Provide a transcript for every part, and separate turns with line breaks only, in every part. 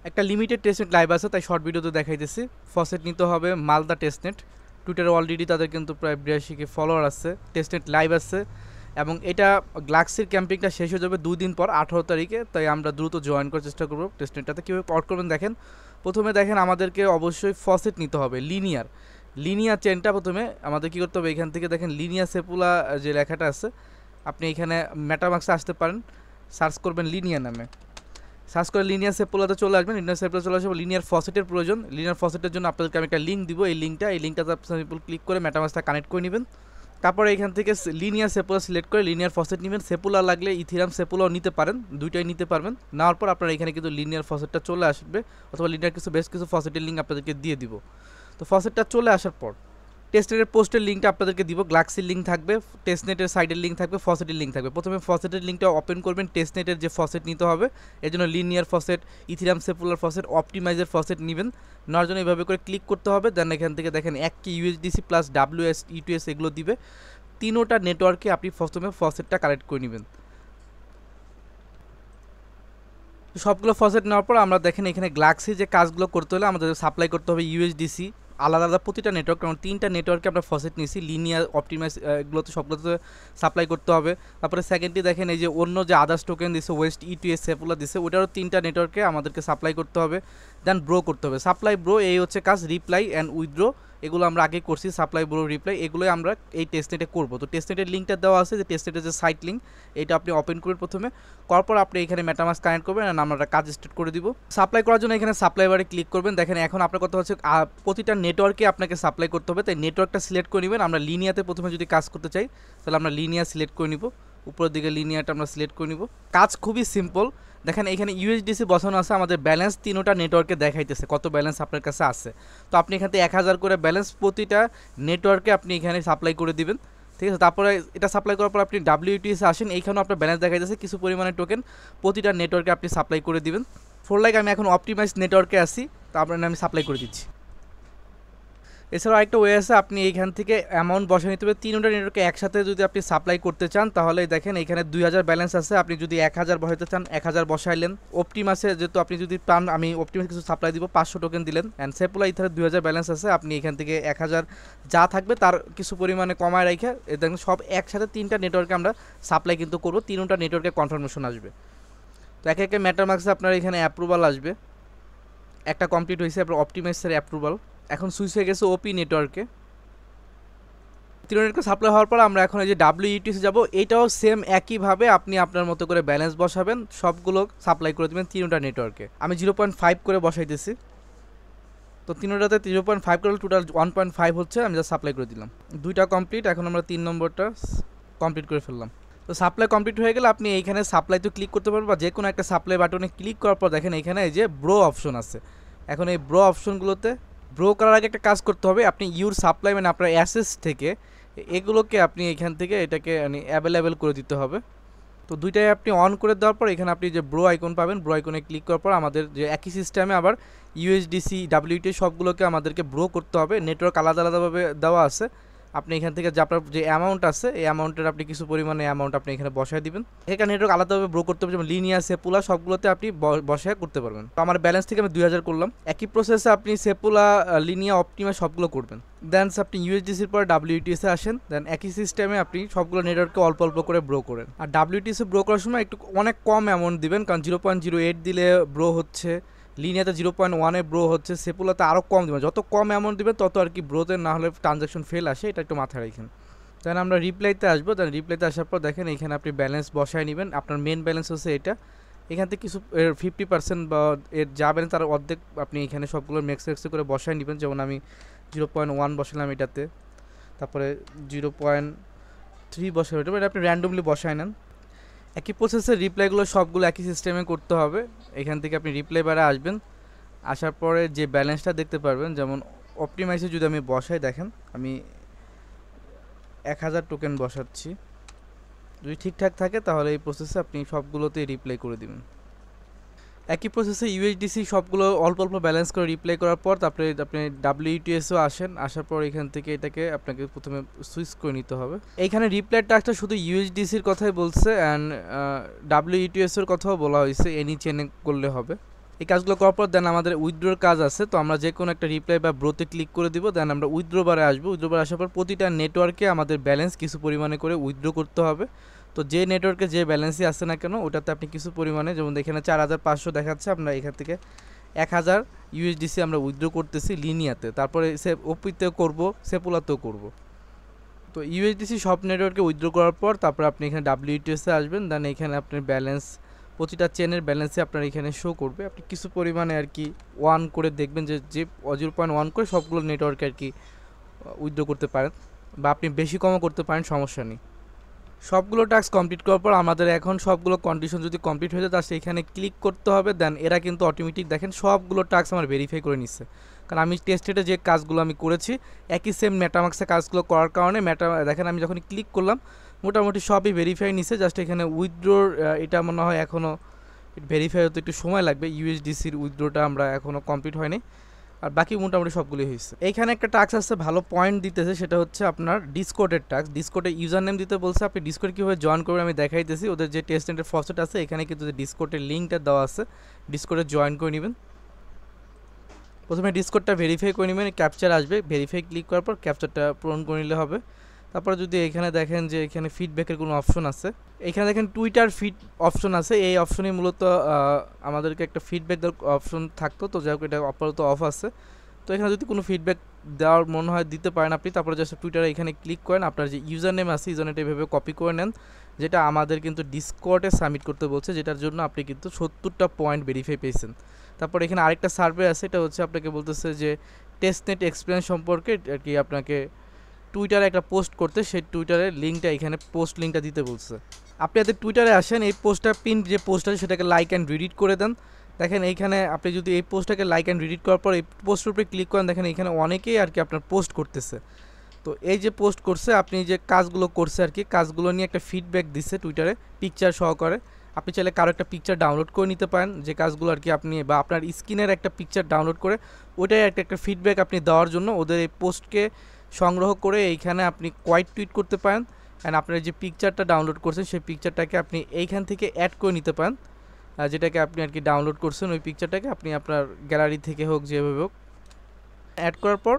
একটা limited testnet live আছে, তাই শর্ট ভিডিওতে দেখাইতেছি। ফসেট নিতে হবে মালদা টেস্টনেট। টুইটারে অলরেডি তাদের কিন্তু প্রায় 82K ফলোয়ার আছে, টেস্টনেট লাইভ আছে, এবং এটা গ্লাক্সির ক্যাম্পিংটা শেষ হয়ে যাবে 2 দিন পর 18 তারিখে। তাই আমরা দ্রুত জয়েন করার চেষ্টা করবো টেস্টনেটটাতে। কীভাবে পট করবেন দেখেন, প্রথমে দেখেন আমাদেরকে অবশ্যই ফসেট নিতে হবে লিনিয়ার চেনটা। প্রথমে আমাদের কী করতে হবে, এখান থেকে দেখেন লিনিয়ার সেপুলা যে লেখাটা আছে, আপনি এখানে মেটামাক্সে আসতে পারেন, সার্চ করবেন লিনিয়ার নামে, সার্চ করে লিনিয়ার সেপুলাতে চলে আসবেন। লিনিয়ার সেপুলা চলে আসবে, লিনিয়ার ফসেটের প্রয়োজন। লিনিয়ার ফসেটের জন্য আপনাদেরকে আমি একটা লিঙ্ক দিব, এই লিঙ্কটাতে সিম্পল ক্লিক করে মেটামাক্সটা কানেক্ট করে নেবেন। তারপরে এখান থেকে লিনিয়ার সেপুলা সিলেক্ট করে লিনিয়ার ফসেট নেবেন। সেপুলা লাগলে ইথিরাম সেপুলাও নিতে পারেন, দুইটাই নিতে পারবেন। নেওয়ার পর আপনার এখানে কিন্তু লিনিয়ার ফসেটটা চলে আসবে, অথবা লিনিয়ার বেশ কিছু ফসেটের লিঙ্ক আপনাদেরকে দিয়ে দিব। তো ফসেটটা চলে আসার পর টেস্টনেটের পোস্টের লিঙ্কটা আপনাদেরকে দিব, গ্লাক্সির লিঙ্ক থাকবে, টেস্টনেটের সাইডের লিঙ্ক থাকবে, ফসেটের লিঙ্ক থাকবে। প্রথমে ফসেটের লিঙ্কটা ওপেন করবেন, টেস্টনেটের যে ফসেট নিতে হবে এর জন্য linear faucet, Ethereum Sepolia faucet, optimiser faucet নেবেন। নেওয়ার জন্য এইভাবে করে ক্লিক করতে হবে। দেন এখান থেকে দেখেন 1K USDC plus WS ETS এগুলো দিবে। তিনোটা নেটওয়ার্কে আপনি প্রথমে ফসেটটা কালেক্ট করে নেবেন। সবগুলো ফসেট নেওয়ার পর আমরা দেখেন এখানে গ্লাক্সি যে কাজগুলো করতে হলে আমাদের সাপ্লাই করতে হবে USDC আলাদা আলাদা প্রতিটা নেটওয়ার্ক, কারণ 3টা নেটওয়ার্কে আমরা ফসেট নিয়েছি। লিনিয়ার, অপটিমাইজ এগুলোতে সবগুলোতে সাপ্লাই করতে হবে। তারপরে সেকেন্ডলি দেখেন এই যে অন্য যে আদার্স টোকেন দিছে, ওয়েস্ট ETS সেপুলা দিছে, ওটারও 3টা নেটওয়ার্কে আমাদেরকে সাপ্লাই করতে হবে। দেন ব্রো করতে হবে, সাপ্লাই ব্রো, এই হচ্ছে কাজ। রিপ্লাই অ্যান্ড উইথড্র এগুলো আমরা আগে করছি, সাপ্লাই ব্রো রিপ্লাই এগুলোই আমরা এই টেস্টনেটে করব। তো টেস্টনেটের লিঙ্কটা দেওয়া আছে, যে টেস্টনেটের যে সাইট লিঙ্ক, এটা আপনি ওপেন করবেন প্রথমে। করার পর আপনি এখানে মেটামাস্ক কানেক্ট করবেন, আর আমরা কাজ স্টার্ট করে দিব। সাপ্লাই করার জন্য এখানে সাপ্লাই বারে ক্লিক করবেন। দেখেন এখন আপনার কথা হচ্ছে প্রতিটা নেটওয়ার্কে আপনাকে সাপ্লাই করতে হবে, তাই নেটওয়ার্কটা সিলেক্ট করে নেবেন। আমরা লিনিয়াতে প্রথমে যদি কাজ করতে চাই তাহলে আমরা লিনিয়ার সিলেক্ট করে নিব, উপরের দিকে লিনিয়ারটা আমরা সিলেক্ট করে নিব। কাজ খুবই সিম্পল। দেখেন এখানে USDC বসানো আছে, আমাদের ব্যালেন্স তিনোটা নেটওয়ার্কে দেখাইতেছে কত ব্যালেন্স আপনার কাছে আছে। তো আপনি এখান থেকে 1000 করে ব্যালেন্স প্রতিটা নেটওয়ার্কে আপনি এখানে সাপ্লাই করে দিবেন, ঠিক আছে। তারপরে এটা সাপ্লাই করার পর আপনি WTS আসেন, এইখানেও আপনার ব্যালেন্স দেখাইতেছে, কিছু পরিমাণে টোকেন প্রতিটা নেটওয়ার্কে আপনি সাপ্লাই করে দিবেন। ফর লাইক আমি এখন অপটিমাইজ নেটওয়ার্কে আসি, তারপরে আমি সাপ্লাই করে দিচ্ছি। এছাড়াও আরেকটা ওয়ে আছে, আপনি এইখান থেকে অ্যামাউন্ট বসে নিতে হবে। তিনটা নেটওয়ার্কে একসাথে যদি আপনি সাপ্লাই করতে চান তাহলে দেখেন এখানে 2000 ব্যালেন্স আছে, আপনি যদি 1000 বসাইতে চান 1000 বসাইলেন। অপটিমাসে যেহেতু আপনি যদি পান, আমি অপটিমাস কিছু সাপ্লাই দিব, 500 টোকেন দিলেন। অ্যান্ড সেপুলা ইথারে 2000 ব্যালেন্স আছে, আপনি এখান থেকে 1000 যা থাকবে তার কিছু পরিমাণে কমায় রেখে দেখেন সব একসাথে 3টা নেটওয়ার্কে আমরা সাপ্লাই কিন্তু করবো, 3টা নেটওয়ার্কে কনফার্মেশন আসবে। তো একে একে মেটামাক্সে আপনার এখানে অ্যাপ্রুভাল আসবে, একটা কমপ্লিট হয়েছে, আপনার অপটিমাইজের অ্যাপ্রুভাল। এখন সুইচ হয়ে গেছে ওপি নেটওয়ার্কে। তিনটা সাপ্লাই হওয়ার পর আমরা এখন এই যে WETC যাব, এইটাও সেম একইভাবে আপনি আপনার মতো করে ব্যালেন্স বসাবেন, সবগুলো সাপ্লাই করে দেবেন 3টা নেটওয়ার্কে। আমি 0.5 করে বসাইতেছি। তো 3টাতে 0.5 করে টোটাল 1.5 হচ্ছে, আমি যা সাপ্লাই করে দিলাম। 2টা কমপ্লিট, এখন আমরা 3 নম্বরটা কমপ্লিট করে ফেললাম। তো সাপ্লাই কমপ্লিট হয়ে গেলে আপনি এইখানে সাপ্লাই তো ক্লিক করতে পারবেন, বা যে কোনো একটা সাপ্লাই বাটনে ক্লিক করার পর দেখেন এখানে এই যে ব্রো অপশন আছে। এখন এই ব্রো অপশনগুলোতে ব্রো করার আগে একটা কাজ করতে হবে, আপনি ইউর সাপ্লাই মানে আপনার অ্যাসেস থেকে এগুলোকে আপনি এখান থেকে এটাকে মানে অ্যাভেলেবেল করে দিতে হবে। তো দুইটাই আপনি অন করে দেওয়ার পর এখানে আপনি যে ব্রো আইকন পাবেন, ব্রো আইকনে ক্লিক করার পর আমাদের যে একই সিস্টেমে আবার USDC WT সবগুলোকে আমাদেরকে ব্রো করতে হবে। নেটওয়ার্ক আলাদা আলাদাভাবে দেওয়া আছে, আপনি এখান থেকে যে আপনার যে অ্যামাউন্ট আছে এই অ্যামাউন্টের আপনি কিছু পরিমাণে অ্যামাউন্ট আপনি এখানে বসায় দিবেন। এখানে নেটওয়ার্ক আলাদাভাবে ব্রো করতে হবে, যেমন লিনিয়ার সেপুলা সবগুলোতে আপনি বসায় করতে পারবেন। তো আমার ব্যালেন্স থেকে আমি 2000 করলাম। একই প্রসেসে আপনি সেপুলা, লিনিয়া, অপটিমা সবগুলো করবেন। দেন আপনি USDCর পর WTS-এ আসেন, দেন একই সিস্টেমে আপনি সবগুলো নেটওয়ার্ককে অল্প অল্প করে ব্রো করেন। আর WTS-এ ব্রো করার সময় একটু অনেক কম অ্যামাউন্ট দিবেন, কারণ 0.08 দিলে ব্রো হচ্ছে, লিনিয়াতে 0.1-এ ব্রো হচ্ছে, সেপুলাতে আরও কম দেবেন। যত কম অ্যামাউন্ট দেবেন তত আর কি ব্রোতে না হলে ট্রানজাকশন ফেল আসে, এটা একটু মাথায় রাখেন। দেন আমরা রিপ্লাইতে আসবো, দেন রিপ্লাইতে আসার পর দেখেন এখানে আপনি ব্যালেন্স বসায় নেবেন। আপনার মেন ব্যালেন্স হচ্ছে এটা, এখান থেকে কিছু 50% বা এর যা ব্যালেন্স তার অর্ধেক আপনি এখানে সবগুলো মেক্স করে বসায় নেবেন। যেমন আমি 0.1 বসালাম এটাতে, তারপরে 0.3 বসাই, এটা আপনি র্যান্ডমলি বসায় নেন। একই প্রসেসের রিপ্লাইগুলো সবগুলো একই সিস্টেমে করতে হবে। এখান থেকে আপনি রিপ্লাই বারে আসবেন, আসার পরে যে ব্যালেন্সটা দেখতে পারবেন, যেমন অপটিমাইজে যদি আমি বসাই, দেখেন আমি 1000 টোকেন বসাচ্ছি। যদি ঠিকঠাক থাকে তাহলে এই প্রসেসে আপনি সবগুলোতে রিপ্লাই করে দিবেন। একই প্রসেসে USDC সবগুলো অল্প অল্প ব্যালেন্স করে রিপ্লাই করার পর তারপরে আপনি WTS-ও আসেন, আসার পর এখান থেকে এটাকে আপনাকে প্রথমে সুইচ করে নিতে হবে। এইখানে রিপ্লাই টাস্কটা শুধু USDC-র কথাই বলছে, অ্যান্ড WTS-এর কথাও বলা হয়েছে, এনি চেনে করলে হবে। এই কাজগুলো করার পর দেন আমাদের উইথড্রোর কাজ আছে। তো আমরা যে কোনো একটা রিপ্লাই বা ব্রোতে ক্লিক করে দিব, দেন আমরা উইথড্রো বারে আসবো। উইথড্রো বারে আসার পর প্রতিটা নেটওয়ার্কে আমাদের ব্যালেন্স কিছু পরিমাণে করে উইথড্রো করতে হবে। তো যে নেটওয়ার্কে যে ব্যালেন্সই আসে না কেন ওটাতে আপনি কিছু পরিমাণে, যেমন এখানে 4500 দেখাচ্ছে, আমরা এখান থেকে 1000 ইউএসডিসি আমরা উইথড্রো করতেছি লিনিয়াতে, তারপরে সে ওপিতেও করবো, সেপুলাতেও করবো। তো ইউএসডিসি সব নেটওয়ার্কে উইথড্রো করার পর তারপর আপনি এখানে ডাব্লিউটিএসে আসবেন, দেন এখানে আপনার ব্যালেন্স প্রতিটা চেনের ব্যালেন্সে আপনার এখানে শো করবে। আপনি কিছু পরিমাণে আর কি 1 করে দেখবেন যে 0.1 করে সবগুলো নেটওয়ার্কে আর কি উইথড্রো করতে পারেন, বা আপনি বেশি কমও করতে পারেন, সমস্যা নেই। সবগুলো টাস্ক কমপ্লিট করার পর আমাদের এখন সবগুলো কন্ডিশন যদি কমপ্লিট হয়ে যায় তার সেখানে ক্লিক করতে হবে। দেন এরা কিন্তু অটোমেটিক দেখেন সবগুলো টাস্ক আমার ভেরিফাই করে নিচ্ছে, কারণ আমি টেস্টেডে যে কাজগুলো আমি করেছি একই সেম মেটামাক্সে কাজগুলো করার কারণে দেখেন আমি যখন ক্লিক করলাম মোটামুটি সবই ভেরিফাই নিচ্ছে। জাস্ট এখানে উইথড্রোর এটা মনে হয় এখনও ভেরিফাই হতে একটু সময় লাগবে, ইউএসডিসির উইথড্রোটা আমরা এখনও কমপ্লিট হয়নি, আর বাকি মোটামুটি সবগুলোই হয়েছে। এইখানে একটা টাস্ক আছে ভালো পয়েন্ট দিতেছে, সেটা হচ্ছে আপনার ডিসকর্ডের টাস্ক। ডিসকর্ডে ইউজার নেম দিতে বলছে, আপনি ডিসকর্ড কীভাবে জয়েন করবেন আমি দেখাইতেছি। ওদের যে টেস্টেন্টের ফসেট আছে এখানে কিন্তু ডিসকর্ডের লিঙ্কটা দেওয়া আছে, ডিসকর্ডে জয়েন করে নেবেন। প্রথমে ডিসকর্ডটা ভেরিফাই করে নেবেন, ক্যাপচার আসবে, ভেরিফাই ক্লিক করার পর ক্যাপচারটা পূরণ করে নিলে হবে। তারপরে যদি এখানে দেখেন যে এখানে ফিডব্যাকের কোনো অপশন আছে, এখানে দেখেন টুইটার ফিড অপশন আছে, এই অপশনে মূলত আমাদেরকে একটা ফিডব্যাক দেওয়ার অপশন থাকতো, তো যাই হোক এটা আপাতত অফ আছে। তো এখানে যদি কোনো ফিডব্যাক দেওয়ার মনে হয় দিতে পারেন আপনি, তারপরে জাস্ট টুইটারে এখানে ক্লিক করেন, আপনার যে ইউজার নেম আছে ইউজার নেমটা এভাবে কপি করে নেন, যেটা আমাদের কিন্তু ডিসকর্ডে সাবমিট করতে বলছে, যেটার জন্য আপনি কিন্তু 70টা পয়েন্ট ভেরিফাই পেয়েছেন। তারপর এখানে আরেকটা সার্ভে আছে, এটা হচ্ছে আপনাকে বলতেছে যে টেস্টনেট এক্সপিরিয়েন্স সম্পর্কে আর কি আপনাকে টুইটারে একটা পোস্ট করতে, সেই টুইটারের লিঙ্কটা এখানে পোস্ট লিঙ্কটা দিতে বলছে। আপনি যাতে টুইটারে আসেন, এই পোস্টটা পিন যে পোস্ট আছে সেটাকে লাইক অ্যান্ড রিডিট করে দেন। দেখেন এইখানে আপনি যদি এই পোস্টটাকে লাইক অ্যান্ড রিডিট করার পর এই পোস্টের উপরে ক্লিক করেন, দেখেন এখানে অনেকেই আর কি আপনার পোস্ট করতেছে। তো এই যে পোস্ট করছে, আপনি যে কাজগুলো করছে আর কি, কাজগুলো নিয়ে একটা ফিডব্যাক দিচ্ছে টুইটারে পিকচার সহকারে। আপনি চাইলে কারো একটা পিকচার ডাউনলোড করে নিতে পারেন, যে কাজগুলো আর কি আপনি, বা আপনার স্ক্রিনের একটা পিকচার ডাউনলোড করে ওইটাই একটা ফিডব্যাক আপনি দেওয়ার জন্য ওদের এই পোস্টকে সংগ্রহ করে এইখানে আপনি কোয়াইট টুইট করতে পারেন। অ্যান্ড আপনার যে পিকচারটা ডাউনলোড করছেন সেই পিকচারটাকে আপনি এইখান থেকে অ্যাড করে নিতে পারেন, যেটাকে আপনি আর কি ডাউনলোড করছেন ওই পিকচারটাকে আপনি আপনার গ্যালারি থেকে হোক যেভাবে হোক অ্যাড করার পর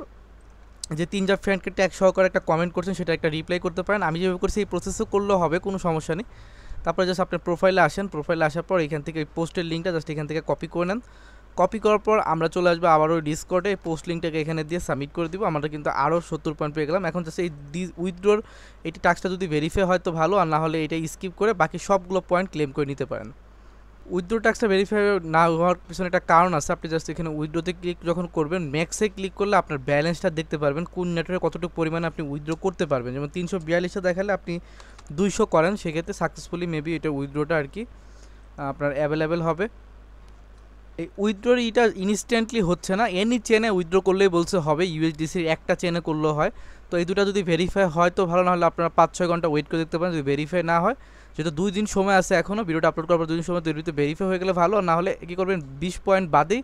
যে 3টা ফ্রেন্ডকে ট্যাগ সহকারে একটা কমেন্ট করছেন সেটা একটা রিপ্লাই করতে পারেন। আমি যেভাবে করছি এই প্রসেসও করলেও হবে, কোনো সমস্যা নেই। তারপরে জাস্ট আপনার প্রোফাইলে আসেন, প্রোফাইলে আসার পর এখান থেকে এই পোস্টের লিঙ্কটা জাস্ট এখান থেকে কপি করে নেন। কপি করার পর আমরা চলে আসবো আবারও ডিসকর্ডে, পোস্ট লিঙ্কটাকে এখানে দিয়ে সাবমিট করে দিব। আমরা কিন্তু আরও 70 পয়েন্ট পেয়ে গেলাম। এখন জাস্ট এই উইথড্রোর এটি টাস্কটা যদি ভেরিফাই হয় তো ভালো, আর না হলে এটা স্কিপ করে বাকি সবগুলো পয়েন্ট ক্লেম করে নিতে পারেন। উইথড্রো টাস্কটা ভেরিফাই না হওয়ার পিছনে একটা কারণ আছে। আপনি জাস্ট এখানে উইথড্রোতে ক্লিক যখন করবেন, ম্যাক্সে ক্লিক করলে আপনার ব্যালেন্সটা দেখতে পারবেন, কোন নেটওয়ার্কে কতটুকু পরিমাণে আপনি উইথড্রো করতে পারবেন। যেমন 342 দেখালে আপনি 200 করেন, সেক্ষেত্রে সাকসেসফুলি মেবি এটা উইথড্রোটা আর কি আপনার অ্যাভেলেবেল হবে। এই উইথড্রোর এটা ইনস্ট্যান্টলি হচ্ছে না, এনি চেনে উইথড্রো করলেই বলছে হবে, ইউএসডিসির একটা চেনে করলেও হয়। তো এই দুটো যদি ভেরিফাই হয় তো ভালো, না হলে আপনারা 5-6 ঘন্টা ওয়েট করে দেখতে পারেন। যদি ভেরিফাই না হয়, যেহেতু 2 দিন সময় আছে এখনও, ভিডিওটা আপলোড করার পর 2 দিন সময় তৈরিতে ভেরিফাই হয়ে গেলে ভালো, আর না হলে কী করবেন 20 পয়েন্ট বাদেই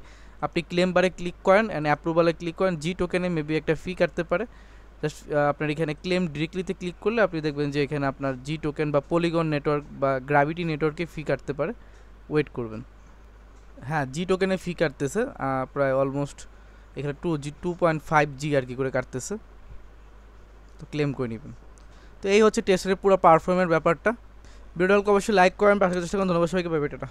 আপনি ক্লেম বারে ক্লিক করেন অ্যান্ড অ্যাপ্রুভালে ক্লিক করেন, জি টোকেনে মেবি একটা ফি কাটতে পারে। জাস্ট আপনার এখানে ক্লেম ডিরেক্টলিতে ক্লিক করলে আপনি দেখবেন যে এখানে আপনার জি টোকেন বা পলিগন নেটওয়ার্ক বা গ্র্যাভিটি নেটওয়ার্কে ফি কাটতে পারে, ওয়েট করবেন। হ্যাঁ, জি টোকেনে ফি কাটতেছে প্রায় অলমোস্ট এখানে 2.5 জি আর কি করে কাটতেছে, তো ক্লেম করে নেবেন। তো এই হচ্ছে টেস্টের পুরো পারফর্মের ব্যাপারটা। ভিডিওটাকে অবশ্যই লাইক করেন, পাশে চেষ্টা করেন। ধন্যবাদ সবাইকে, বাই বাই, টাটা।